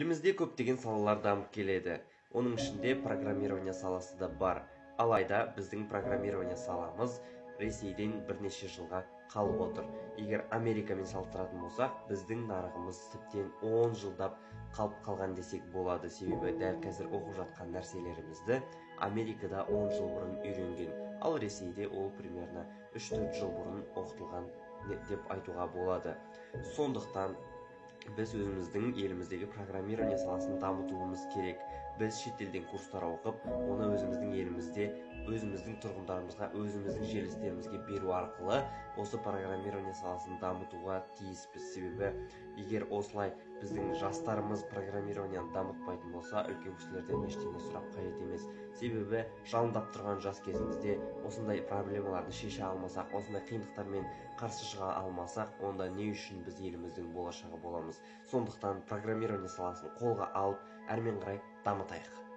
Елімізде көптеген салалар дамып келеді. Оның ішінде программирование саласы да бар. Алайда біздің программирование саламыз Ресейден бірнеше жылға қалып отыр. Егер Америкамен салыстыратын болсақ, біздің нарығымыз тіптен 10 жылдап қалып қалған десек болады. Себебі дәл қазір оқып жатқан нәрселерімізді Америкада 10 жыл бұрын үйренген, ал Ресейде ол примерно 3-4 жыл бұрын оқытылған деп айтуға болады. Сондықтан біз өзіміздің еліміздегі программирование саласын дамытуымыз керек. Біз шетелден курстар оқып, оны өзіміздің елімізде, өзіміздің тұрғындарымызға, өзіміздің жерлестерімізге беру арқылы осы программирование саласын дамытуға тиіспіз. Себебі егер осылай біздің жастарымыз программированияны дамытпайтын болса, үлкен кісілерден ештеңе сұрап қажет емес. Себебі жалындап тұрған жас кезімізде осындай проблемаларды шеше алмасақ, осындай қиындықтармен қарсы шыға алмасақ, онда не үшін біз еліміздің болашағы боламыз? Сондықтан программирование саласын қолға алып, әрмен қарай дамытайық.